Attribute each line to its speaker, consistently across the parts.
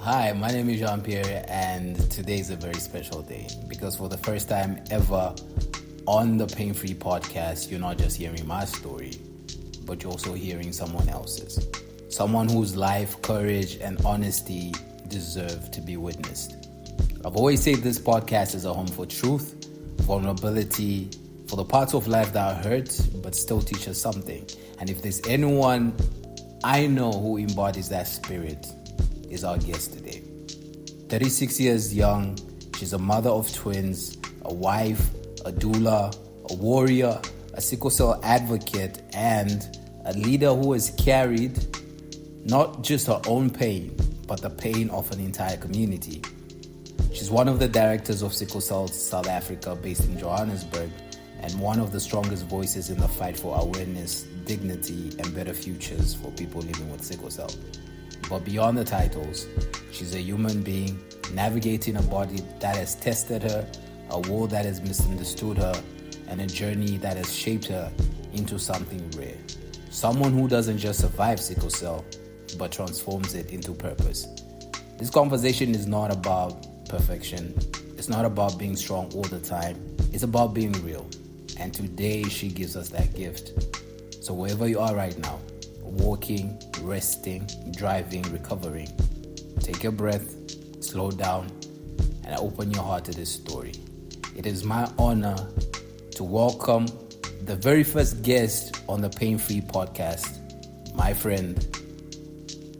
Speaker 1: Hi, my name is Jean-Pierre, and today is a very special day because for the first time ever on the Pain Free podcast, you're not just hearing my story, but you're also hearing someone else's. Someone whose life, courage, and honesty deserve to be witnessed. I've always said this podcast is a home for truth, vulnerability, for the parts of life that hurt but still teach us something. And if there's anyone I know who embodies that spirit, is our guest today. 36 years young, she's a mother of twins, a wife, a doula, a warrior, a sickle cell advocate, and a leader who has carried not just her own pain, but the pain of an entire community. She's one of the directors of Sickle Cell South Africa, based in Johannesburg, and one of the strongest voices in the fight for awareness, dignity, and better futures for people living with sickle cell. But beyond the titles, she's a human being navigating a body that has tested her, a world that has misunderstood her, and a journey that has shaped her into something rare. Someone who doesn't just survive sickle cell, but transforms it into purpose. This conversation is not about perfection. It's not about being strong all the time. It's about being real. And today she gives us that gift. So wherever you are right now, walking, resting, driving, recovering, take a breath, slow down, and open your heart to this story. It is my honor to welcome the very first guest on the Pain Free podcast, my friend,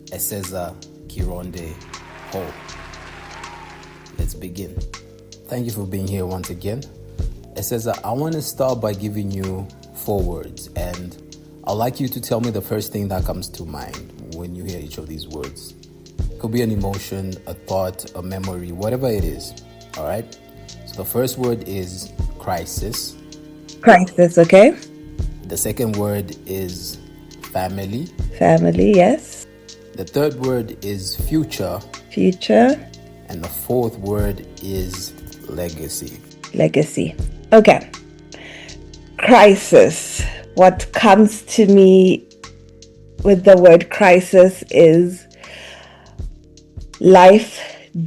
Speaker 1: Eseza Kironde-Hall. Let's begin. Thank you for being here once again. Eseza, I want to start by giving you 4 words, and I'd like you to tell me the first thing that comes to mind when you hear each of these words. It could be an emotion, a thought, a memory, whatever it is. All right? So the first word is crisis.
Speaker 2: Crisis, okay.
Speaker 1: The second word is family.
Speaker 2: Family, yes.
Speaker 1: The third word is future.
Speaker 2: Future.
Speaker 1: And the fourth word is legacy.
Speaker 2: Legacy. Okay. Crisis. What comes to me with the word crisis is life,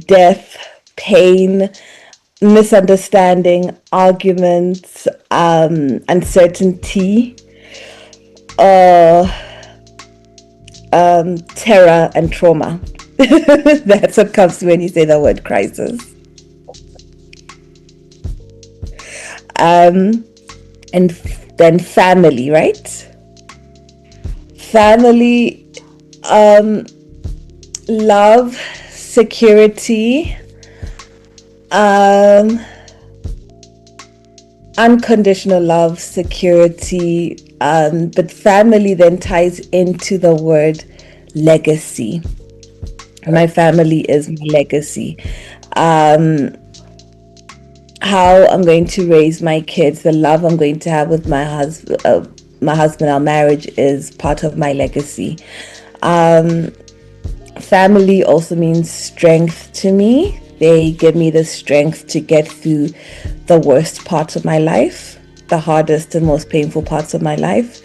Speaker 2: death, pain, misunderstanding, arguments, uncertainty, terror and trauma. That's what comes when you say the word crisis. And then family, right? Family, love, security, unconditional love, security, but family then ties into the word legacy. My family is my legacy. How I'm going to raise my kids, the love I'm going to have with my husband, our marriage is part of my legacy. Family also means strength to me. They give me the strength to get through the worst parts of my life, the hardest and most painful parts of my life.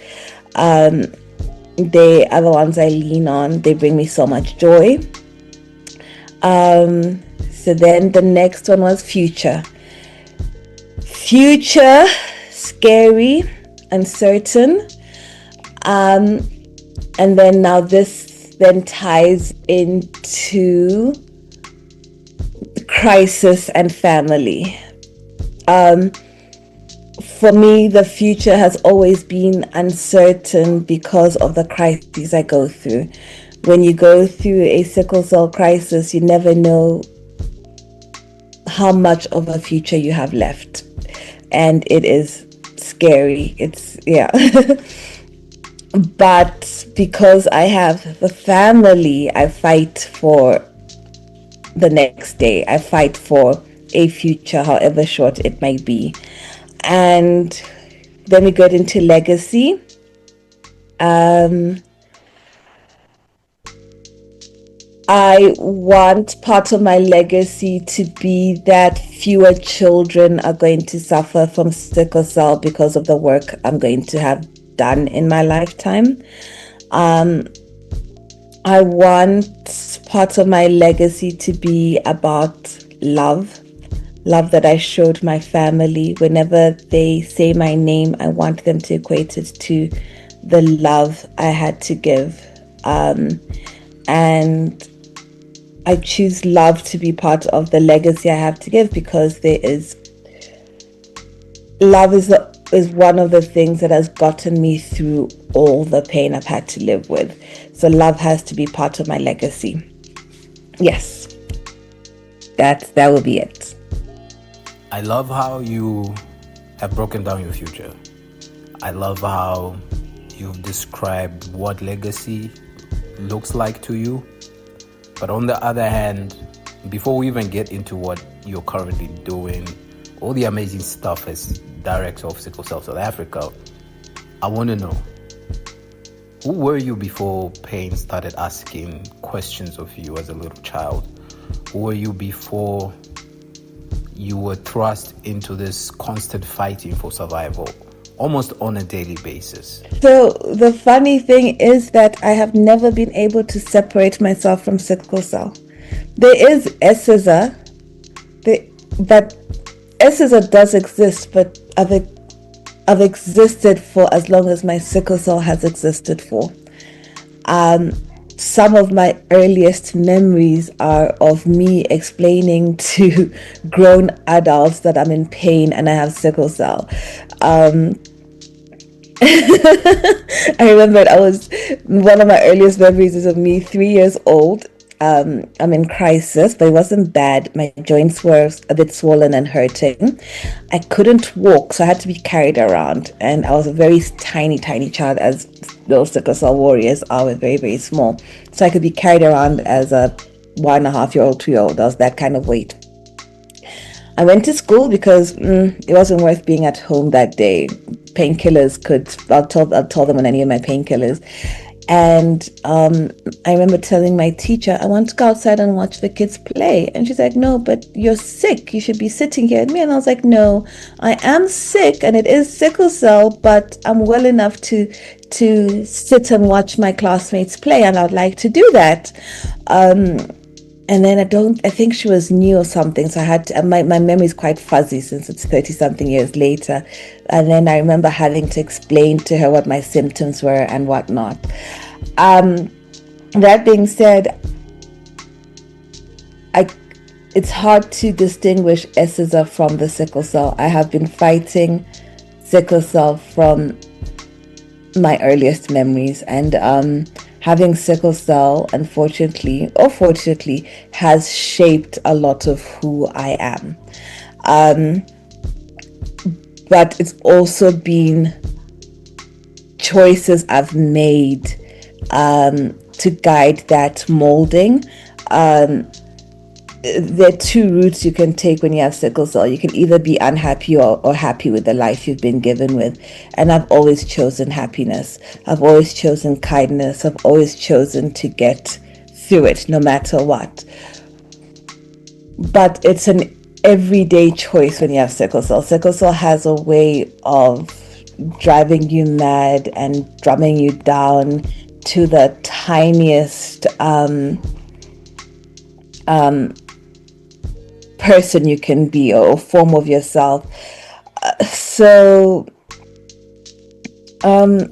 Speaker 2: They are the ones I lean on. They bring me so much joy. So then the next one was future. Future, scary, uncertain. And then now this then ties into crisis and family. For me, the future has always been uncertain because of the crises I go through. When you go through a sickle cell crisis, you never know how much of a future you have left. And it is scary. But because I have the family, I fight for the next day. I fight for a future, however short it might be. And then we get into legacy. I want part of my legacy to be that fewer children are going to suffer from sickle cell because of the work I'm going to have done in my lifetime. I want part of my legacy to be about love that I showed my family. Whenever they say my name, I want them to equate it to the love I had to give. And I choose love to be part of the legacy I have to give, because love is one of the things that has gotten me through all the pain I've had to live with. So love has to be part of my legacy. Yes, that will be it.
Speaker 1: I love how you have broken down your future. I love how you've described what legacy looks like to you. But on the other hand, before we even get into what you're currently doing, all the amazing stuff as director of Sickle Cell South Africa, I want to know, who were you before pain started asking questions of you as a little child? Who were you before you were thrust into this constant fighting for survival, almost on a daily basis?
Speaker 2: So the funny thing is that I have never been able to separate myself from sickle cell. There is Eseza, but Eseza does exist, but I've existed for as long as my sickle cell has existed for. Some of my earliest memories are of me explaining to grown adults that I'm in pain and I have sickle cell. I remember one of my earliest memories is of me 3 years old. I'm in crisis, but it wasn't bad. My joints were a bit swollen and hurting. I couldn't walk, so I had to be carried around. And I was a very tiny child, as those sickle cell warriors are. We're very, very small. So I could be carried around as a 1.5-year-old, 2-year-old. I was that kind of weight. I went to school because it wasn't worth being at home that day. Painkillers I'll tell them when I need my painkillers. And I remember telling my teacher, I want to go outside and watch the kids play. And she's like, no, but you're sick. You should be sitting here with me. And I was like, no, I am sick and it is sickle cell, but I'm well enough to sit and watch my classmates play. And I'd like to do that. And then I think she was new or something. So I had to, my memory is quite fuzzy since it's 30 something years later. And then I remember having to explain to her what my symptoms were and whatnot. That being said, it's hard to distinguish Eseza from the sickle cell. I have been fighting sickle cell from my earliest memories, and having sickle cell, unfortunately or fortunately, has shaped a lot of who I am. But it's also been choices I've made to guide that molding. There are two routes you can take when you have sickle cell. You can either be unhappy or happy with the life you've been given with. And I've always chosen happiness. I've always chosen kindness. I've always chosen to get through it, no matter what. But it's an everyday choice when you have sickle cell. Sickle cell has a way of driving you mad and drumming you down to the tiniest person you can be, or form of yourself.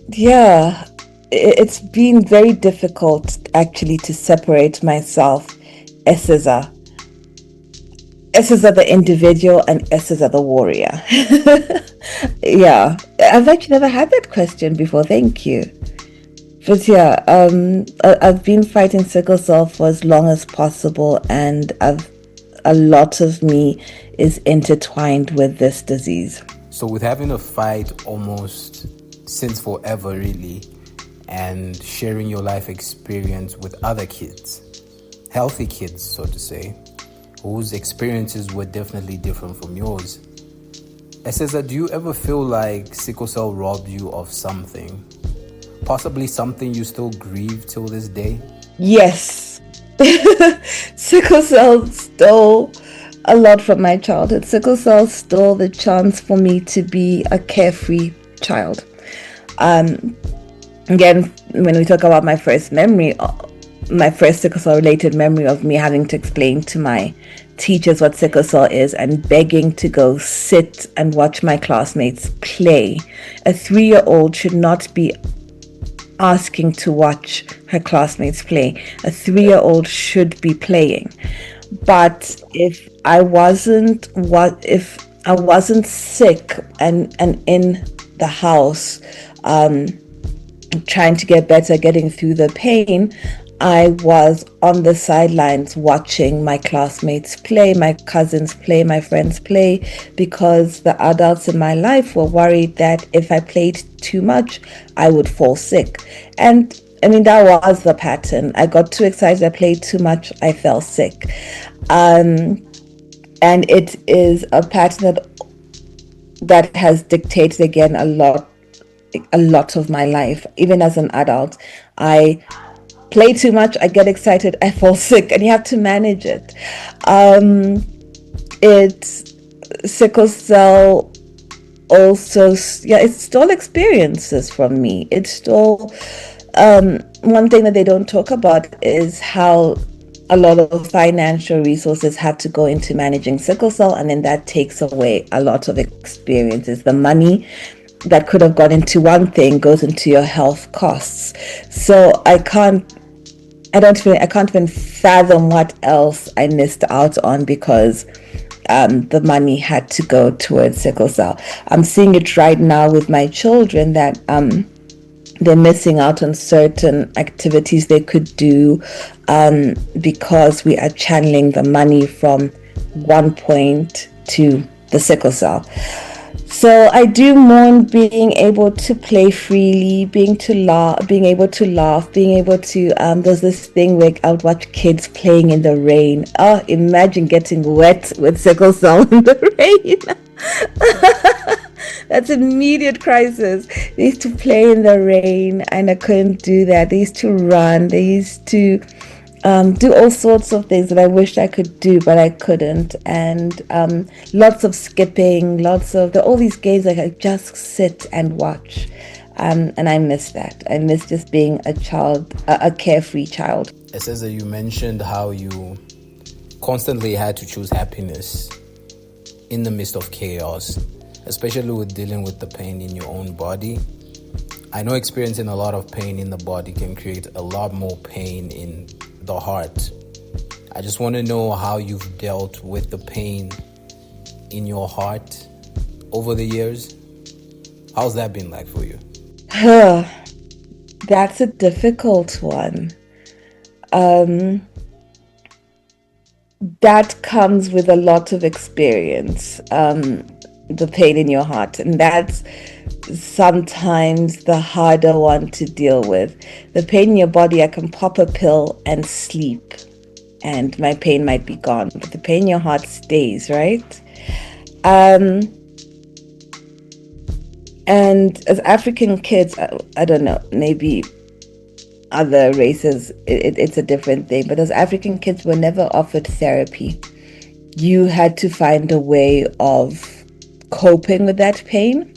Speaker 2: Yeah, it's been very difficult actually to separate myself, Eseza the individual and Eseza the warrior. Yeah, I've actually never had that question before. Thank you. But yeah, I've been fighting sickle cell for as long as possible, and a lot of me is intertwined with this disease.
Speaker 1: So with having a fight almost since forever, really, and sharing your life experience with other kids, healthy kids, so to say, whose experiences were definitely different from yours. Eseza, do you ever feel like sickle cell robbed you of something? Possibly something you still grieve till this day?
Speaker 2: Yes. Sickle cell stole a lot from my childhood. Sickle cell stole the chance for me to be a carefree child. Again, when we talk about my first memory, my first sickle cell related memory of me having to explain to my teachers what sickle cell is and begging to go sit and watch my classmates play. A 3-year-old should not be asking to watch her classmates play. A 3-year-old should be playing. But if I wasn't sick and in the house, trying to get better, getting through the pain, I was on the sidelines watching my classmates play, my cousins play, my friends play, because the adults in my life were worried that if I played too much, I would fall sick. And I mean, that was the pattern. I got too excited, I played too much, I fell sick. And it is a pattern that has dictated again a lot of my life. Even as an adult, I play too much, I get excited, I fall sick, and you have to manage it. It's sickle cell also, it stole experiences from me. It stole, one thing that they don't talk about is how a lot of financial resources have to go into managing sickle cell, and then that takes away a lot of experiences. The money that could have gone into one thing goes into your health costs. So I can't even fathom what else I missed out on because the money had to go towards sickle cell. I'm seeing it right now with my children that they're missing out on certain activities they could do because we are channeling the money from one point to the sickle cell. So I do mourn being able to play freely, being able to laugh, being able to, there's this thing where I would watch kids playing in the rain. Oh, imagine getting wet with sickle cell in the rain. That's immediate crisis. They used to play in the rain and I couldn't do that. They used to run. They used to do all sorts of things that I wished I could do, but I couldn't. And lots of skipping, all these games that I just sit and watch. And I miss that. I miss just being a child, a carefree child.
Speaker 1: Eseza, you mentioned how you constantly had to choose happiness in the midst of chaos, especially with dealing with the pain in your own body. I know experiencing a lot of pain in the body can create a lot more pain in the heart. I just want to know how you've dealt with the pain in your heart over the years. How's that been like for you?
Speaker 2: That's a difficult one. That comes with a lot of experience, the pain in your heart, and that's sometimes the harder one to deal with. The pain in your body, I can pop a pill and sleep and my pain might be gone, but the pain in your heart stays, right? And as African kids, I don't know, maybe other races it's a different thing, but as African kids were never offered therapy. You had to find a way of coping with that pain,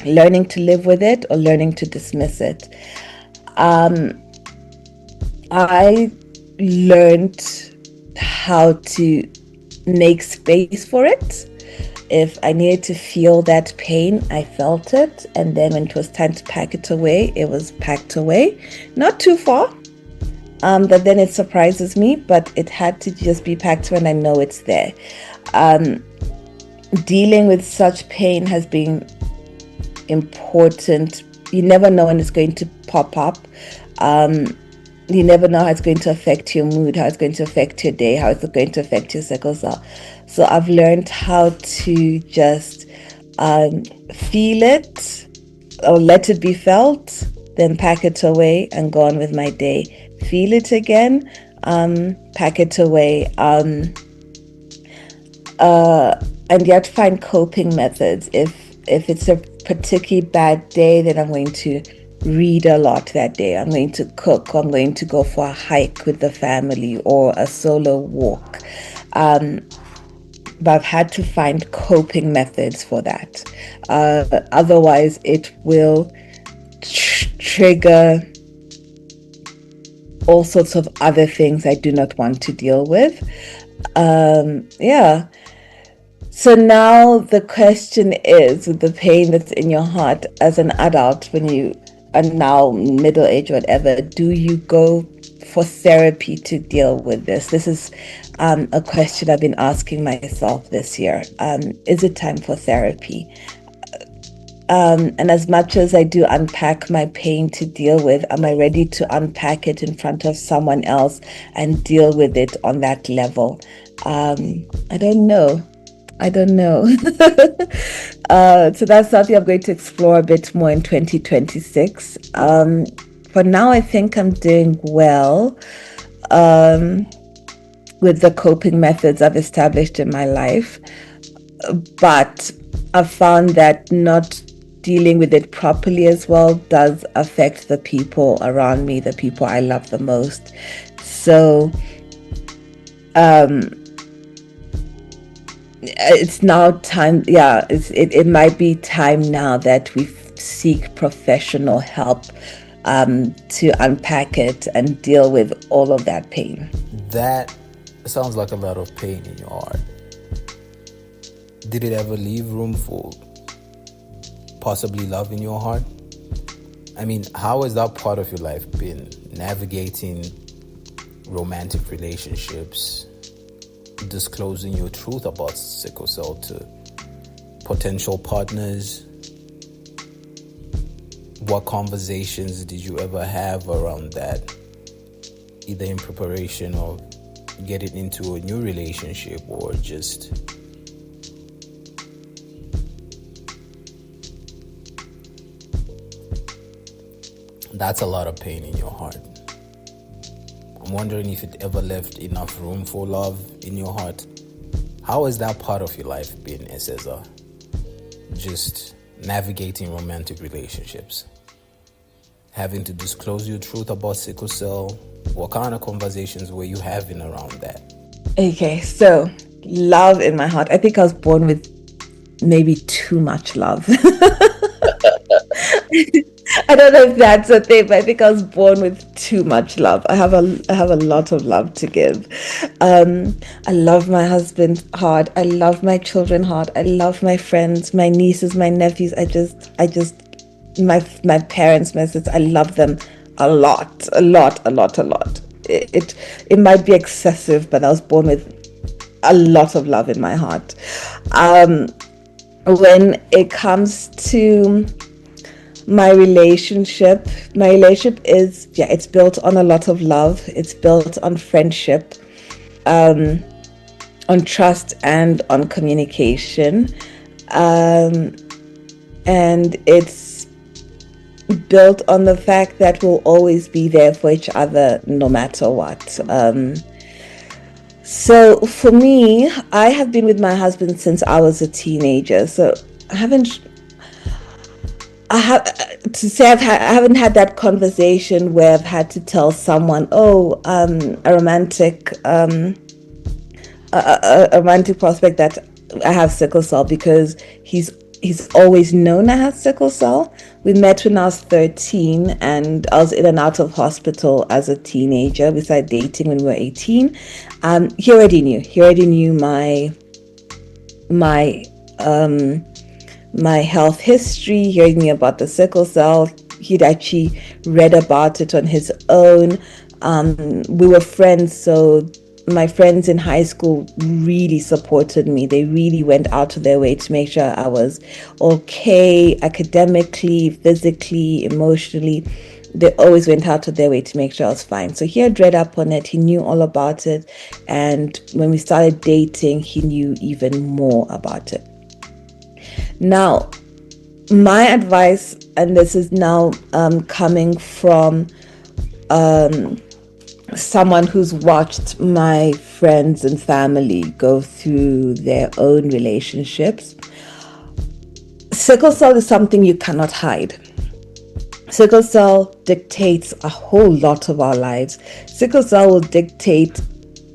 Speaker 2: learning to live with it or learning to dismiss it. I learned how to make space for it. If I needed to feel that pain, I felt it, and then when it was time to pack it away, it was packed away. Not too far, but then it surprises me, but it had to just be packed when I know it's there. Dealing with such pain has been important. You never know when it's going to pop up. You never know how it's going to affect your mood, how it's going to affect your day, how it's going to affect your sickle cell. So I've learned how to just feel it or let it be felt, then pack it away and go on with my day. Feel it again, pack it away, and yet find coping methods. If it's a particularly bad day, then I'm going to read a lot that day. I'm going to cook. I'm going to go for a hike with the family or a solo walk. But I've had to find coping methods for that. Otherwise, it will trigger all sorts of other things I do not want to deal with. Yeah. So now the question is, with the pain that's in your heart as an adult, when you are now middle age, whatever, do you go for therapy to deal with this? This is a question I've been asking myself this year. Is it time for therapy? And as much as I do unpack my pain to deal with, am I ready to unpack it in front of someone else and deal with it on that level? I don't know. I don't know. So that's something I'm going to explore a bit more in 2026. For now, I think I'm doing well with the coping methods I've established in my life. But I've found that not dealing with it properly as well does affect the people around me, the people I love the most. So it's now time. Yeah, it might be time now that we seek professional help to unpack it and deal with all of that pain.
Speaker 1: That sounds like a lot of pain in your heart. Did it ever leave room for possibly love in your heart? I mean, how has that part of your life been? Navigating romantic relationships, disclosing your truth about sickle cell to potential partners. What conversations did you ever have around that, either in preparation of getting into a new relationship or just that's a lot of pain in your heart. I'm wondering if it ever left enough room for love in your heart. How has that part of your life been, Eseza? Just navigating romantic relationships, having to disclose your truth about sickle cell. What kind of conversations were you having around that?
Speaker 2: Okay, so love in my heart. I think I was born with maybe too much love. I don't know if that's a thing, but I think I was born with too much love. I have a lot of love to give. I love my husband hard. I love my children hard. I love my friends, my nieces, my nephews. My parents, my sisters. I love them a lot. It might be excessive, but I was born with a lot of love in my heart. When it comes to my relationship is, it's built on a lot of love. It's built on friendship, on trust, and on communication, and it's built on the fact that we'll always be there for each other no matter what. So for me, I have been with my husband since I was a teenager, so I haven't had that conversation where I've had to tell someone, a romantic prospect that I have sickle cell, because he's always known I have sickle cell. We met when I was 13, and I was in and out of hospital as a teenager. We started dating when we were 18. He already knew my health history, hearing me about the sickle cell. He'd actually read about it on his own. We were friends, so my friends in high school really supported me. They really went out of their way to make sure I was okay, academically, physically, emotionally. They always went out of their way to make sure I was fine. So he had read up on it. He knew all about it. And when we started dating, he knew even more about it. Now, my advice, and this is now coming from someone who's watched my friends and family go through their own relationships. Sickle cell is something you cannot hide. Sickle cell dictates a whole lot of our lives. Sickle cell will dictate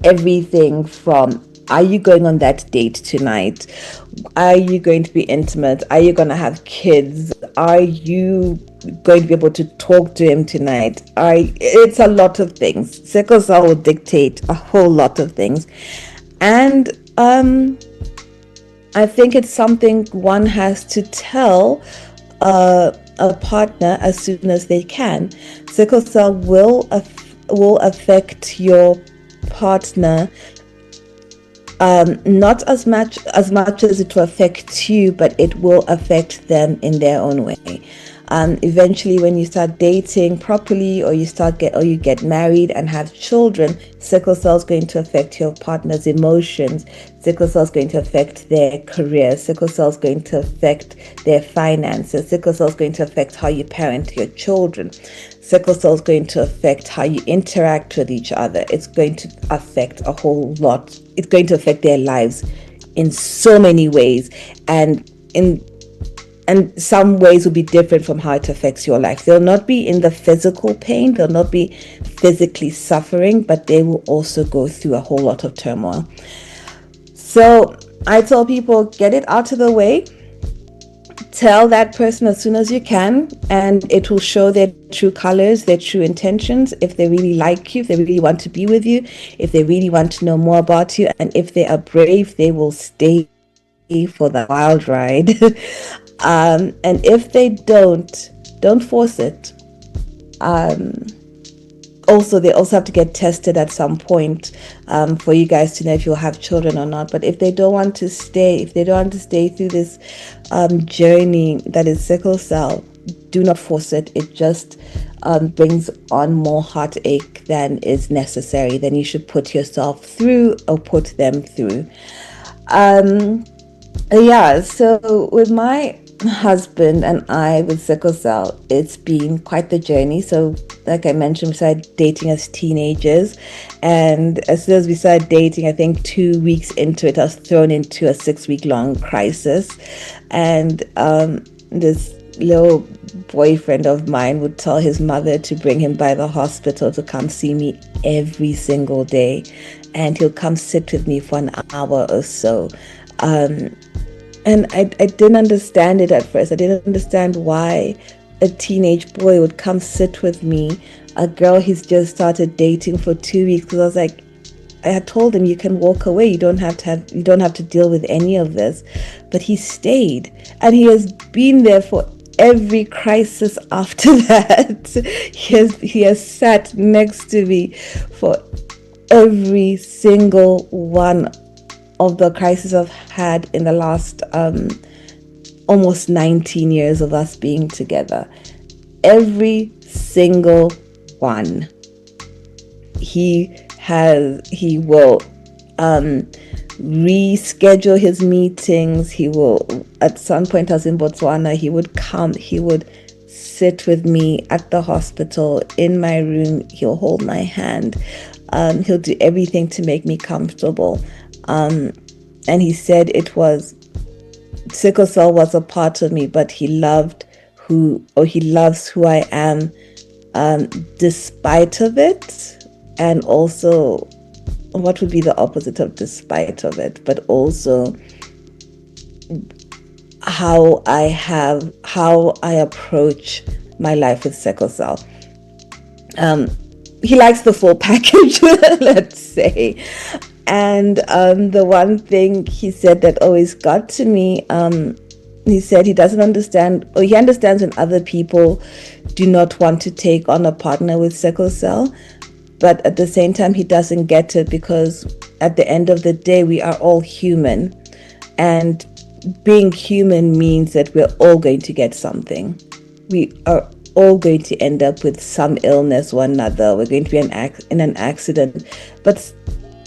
Speaker 2: everything from Are you going on that date tonight? Are you going to be intimate? Are you going to have kids? Are you going to be able to talk to him tonight? It's a lot of things. Sickle cell will dictate a whole lot of things. And I think it's something one has to tell a partner as soon as they can. Sickle cell will affect your partner, not as much as it will affect you, but it will affect them in their own way. Eventually, when you start dating properly, or you get married and have children, sickle cell is going to affect your partner's emotions. Sickle cell is going to affect their career. Sickle cell is going to affect their finances. Sickle cell is going to affect how you parent your children. Sickle cell is going to affect how you interact with each other. It's going to affect a whole lot. It's going to affect their lives in so many ways, and some ways will be different from how it affects your life. They'll not be in the physical pain, they'll not be physically suffering, but they will also go through a whole lot of turmoil. So I tell people, get it out of the way. Tell that person as soon as you can, and it will show their true colors, their true intentions. If they really like you, if they really want to be with you, if they really want to know more about you, and if they are brave, they will stay for the wild ride. And if they don't force it. Also, they also have to get tested at some point for you guys to know if you'll have children or not. But if they don't want to stay through this journey that is sickle cell, do not force it. It just brings on more heartache than is necessary. Then you should put yourself through, or put them through. So with my husband and I with sickle cell, it's been quite the journey. So like I mentioned, we started dating as teenagers, and as soon as we started dating, I think 2 weeks into it, I was thrown into a 6-week long crisis. And this little boyfriend of mine would tell his mother to bring him by the hospital to come see me every single day, and he'll come sit with me for an hour or so. And I didn't understand it at first. I didn't understand why a teenage boy would come sit with me, a girl he's just started dating for 2 weeks. Because I was like, I had told him, you can walk away. You don't have to deal with any of this. But he stayed, and he has been there for every crisis after that. He has sat next to me for every single one of the crises I've had in the last almost 19 years of us being together. Every single one. He will reschedule his meetings. He will, at some point I was in Botswana, he would come, he would sit with me at the hospital in my room. He'll hold my hand. He'll do everything to make me comfortable. And he said sickle cell was a part of me, but he loves who I am, despite of it. And also, what would be the opposite of despite of it, but also how I approach my life with sickle cell. He likes the full package, let's say. And the one thing he said that always got to me, he said he doesn't understand, or he understands when other people do not want to take on a partner with sickle cell, but at the same time he doesn't get it, because at the end of the day we are all human, and being human means that we're all going to get something. We are all going to end up with some illness or another. We're going to be in an accident, but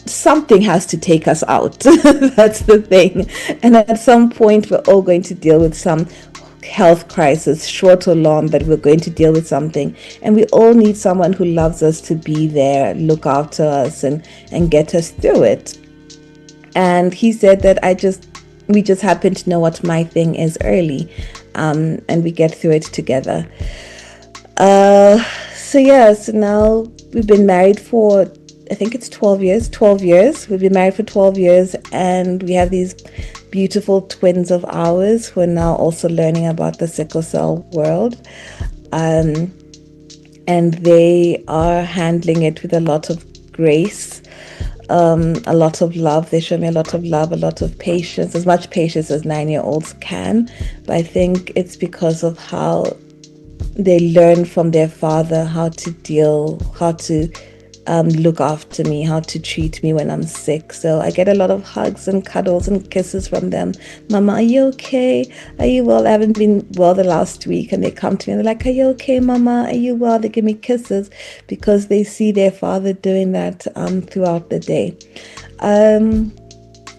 Speaker 2: something has to take us out. That's the thing. And at some point we're all going to deal with some health crisis, short or long, but we're going to deal with something, and we all need someone who loves us to be there, look after us, and get us through it. And he said that we just happen to know what my thing is early, and we get through it together. So now we've been married for I think it's 12 years. 12 years. We've been married for 12 years, and we have these beautiful twins of ours who are now also learning about the sickle cell world. Um, and they are handling it with a lot of grace, a lot of love. They show me a lot of love, a lot of patience, as much patience as 9-year-olds can. But I think it's because of how they learn from their father how to deal, how to look after me, how to treat me when I'm sick. So I get a lot of hugs and cuddles and kisses from them. Mama, are you okay? Are you well? I haven't been well the last week. And they come to me and they're like, are you okay, Mama? Are you well? They give me kisses because they see their father doing that throughout the day.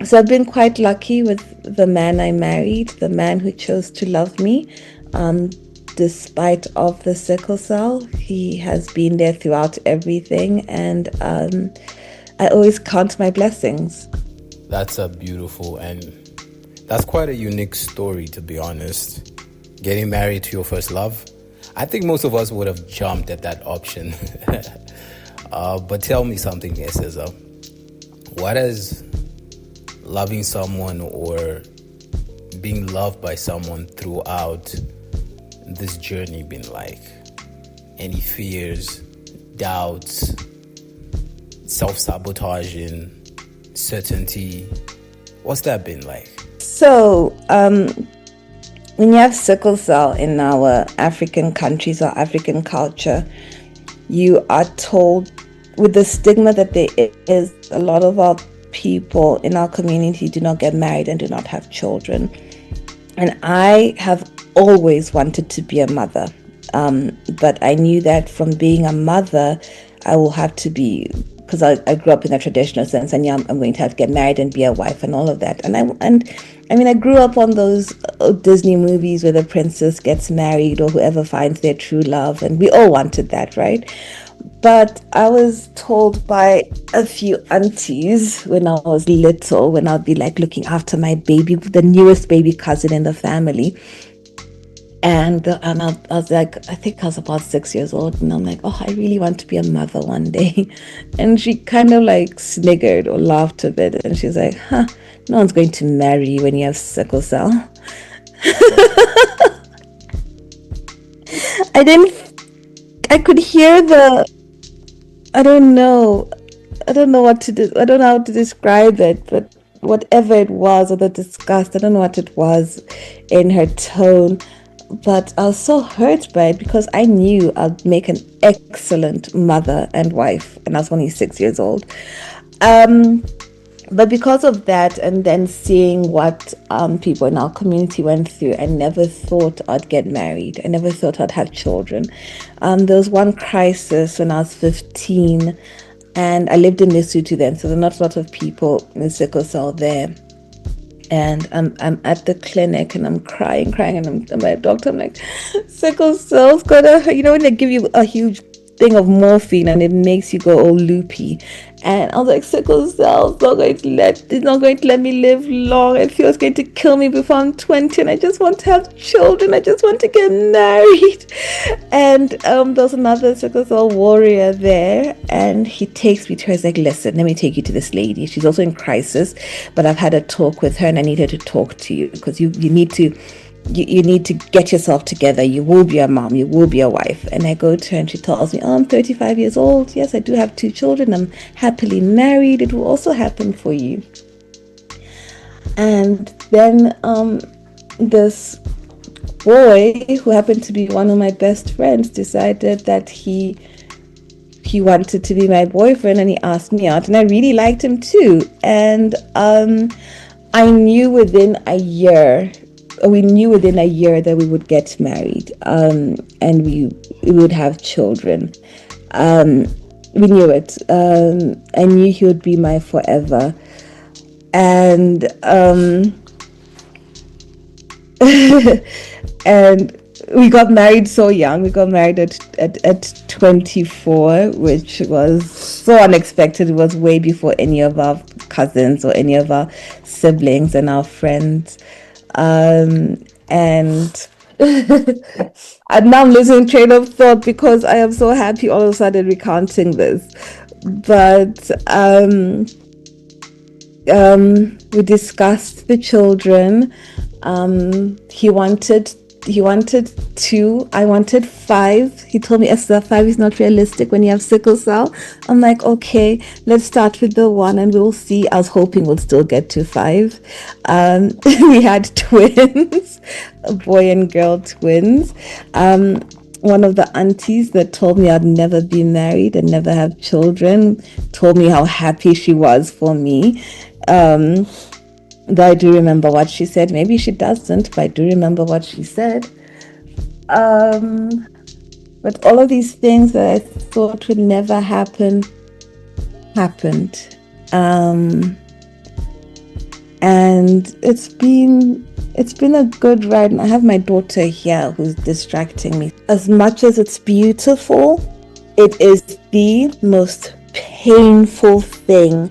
Speaker 2: So I've been quite lucky with the man I married, the man who chose to love me. Despite of the sickle cell, he has been there throughout everything, and I always count my blessings.
Speaker 1: That's a beautiful and that's quite a unique story, to be honest. Getting married to your first love. I think most of us would have jumped at that option. But tell me something, Eseza. What has loving someone or being loved by someone throughout this journey been like? Any fears, doubts, self-sabotaging, certainty? What's that been like?
Speaker 2: So, when you have sickle cell in our African countries or African culture, you are told, with the stigma that there is, a lot of our people in our community do not get married and do not have children. And I have always wanted to be a mother. But I knew that from being a mother, I will have to be, because I grew up in a traditional sense, and yeah, I'm going to have to get married and be a wife and all of that. And I mean, I grew up on those Disney movies where the princess gets married or whoever finds their true love, and we all wanted that, right? But I was told by a few aunties when I was little, when I'd be like looking after my baby, the newest baby cousin in the family, and I was like, I think I was about 6 years old, and I'm like, oh, I really want to be a mother one day. And she kind of like sniggered or laughed a bit, and she's like, huh, no one's going to marry you when you have sickle cell. I didn't, I could hear the, I don't know, I don't know what to do, I don't know how to describe it, but whatever it was, or the disgust, I don't know what it was in her tone. But I was so hurt by it because I knew I'd make an excellent mother and wife, and I was only 6 years old. But because of that, and then seeing what people in our community went through, I never thought I'd get married. I never thought I'd have children. There was one crisis when I was 15, and I lived in Lesotho then, so there are not a lot of people with sickle cell there. And I'm at the clinic and I'm crying, and I'm my doctor. I'm like, sickle cell's gotta, when they give you a huge thing of morphine and it makes you go all loopy. And I was like, sickle cell's it's not going to let me live long. I feel it's going to kill me before I'm 20, and I just want to have children. I just want to get married. And there's another sickle cell warrior there, and he takes me to her. He's like, listen, let me take you to this lady. She's also in crisis, but I've had a talk with her and I need her to talk to you because you need to get yourself together. You will be a mom, you will be a wife. And I go to her and she tells me, oh, I'm 35 years old. Yes, I do have 2 children. I'm happily married. It will also happen for you. And then this boy, who happened to be one of my best friends, decided that he wanted to be my boyfriend, and he asked me out, and I really liked him too. And I knew within a year that we would get married, and we would have children. We knew it. I knew he would be my forever. And and we got married so young. We got married at 24, which was so unexpected. It was way before any of our cousins or any of our siblings and our friends. And and now I'm losing train of thought because I am so happy all of a sudden recounting this. But we discussed the children. He wanted 2. I wanted 5. He told me, Esther, 5 is not realistic when you have sickle cell. I'm like, okay, let's start with the 1 and we'll see. I was hoping we'll still get to 5. We had twins, a boy and girl twins. One of the aunties that told me I'd never be married and never have children told me how happy she was for me. Though I do remember what she said. Maybe she doesn't, but I do remember what she said. But all of these things that I thought would never happen happened. And it's been a good ride. And I have my daughter here who's distracting me. As much as it's beautiful, it is the most painful thing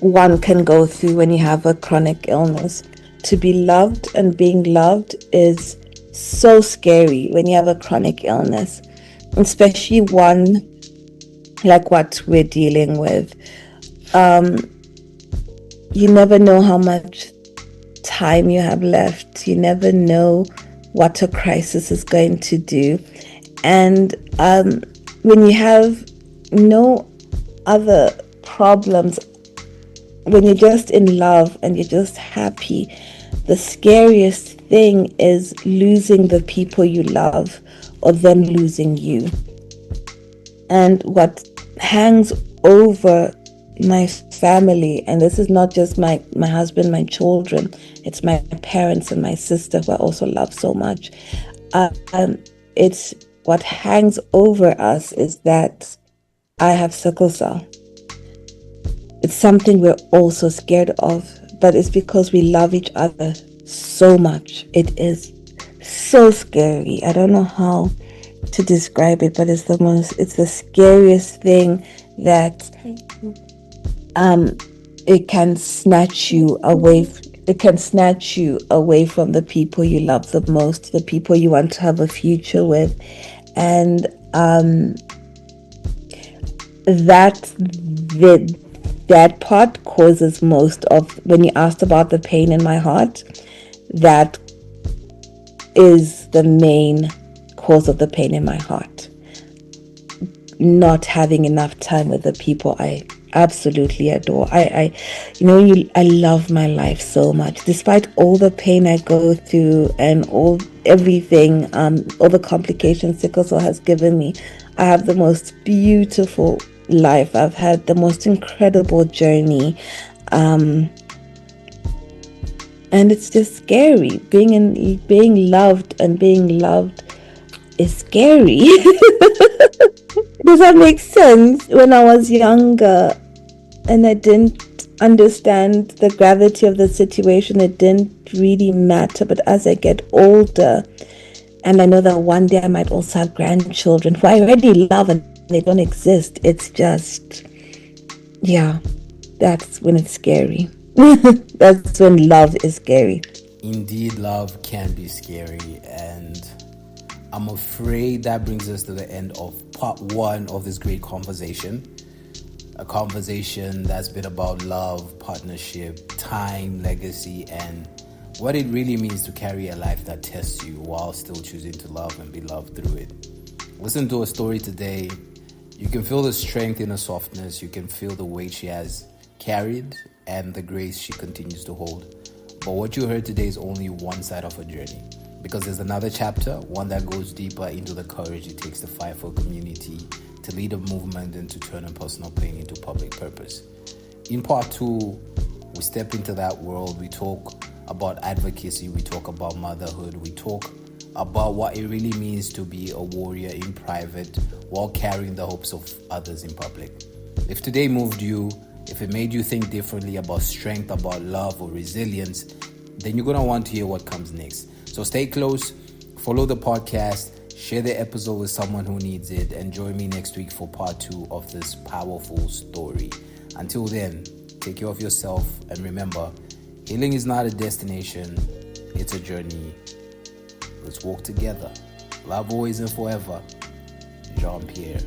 Speaker 2: one can go through when you have a chronic illness. To be loved and being loved is so scary when you have a chronic illness, especially one like what we're dealing with. You never know how much time you have left. You never know what a crisis is going to do. And when you have no other problems, when you're just in love and you're just happy, the scariest thing is losing the people you love or them losing you. And what hangs over my family, and this is not just my husband, my children, it's my parents and my sister who I also love so much. It's what hangs over us is that I have sickle cell. It's something we're also scared of, but it's because we love each other so much. It is so scary. I don't know how to describe it, but it's the scariest thing that it can snatch you away from the people you love the most, the people you want to have a future with. And that part causes most of, when you asked about the pain in my heart, that is the main cause of the pain in my heart. Not having enough time with the people I absolutely adore. I love my life so much, despite all the pain I go through and everything, all the complications sickle cell has given me. I have the most beautiful life. I've had the most incredible journey, and it's just scary. Being loved and being loved is scary. Does that make sense? When I was younger and I didn't understand the gravity of the situation, it didn't really matter. But as I get older, and I know that one day I might also have grandchildren who I already love and they don't exist, it's just, yeah, that's when it's scary. That's when love is scary.
Speaker 1: Indeed, love can be scary, and I'm afraid that brings us to the end of part 1 of this great conversation. A conversation that's been about love, partnership, time, legacy, and what it really means to carry a life that tests you while still choosing to love and be loved through it. Listen to her story today. You can feel the strength in her softness. You can feel the weight she has carried and the grace she continues to hold. But what you heard today is only one side of her journey, because there's another chapter, one that goes deeper into the courage it takes to fight for community, to lead a movement, and to turn a personal pain into public purpose. In part 2, we step into that world. We talk about advocacy, we talk about motherhood, we talk about what it really means to be a warrior in private while carrying the hopes of others in public. If today moved you, if it made you think differently about strength, about love or resilience, then you're going to want to hear what comes next. So stay close, follow the podcast, share the episode with someone who needs it, and join me next week for part 2 of this powerful story. Until then, take care of yourself, and remember, healing is not a destination, it's a journey. Let's walk together. Love always and forever. Jean-Pierre.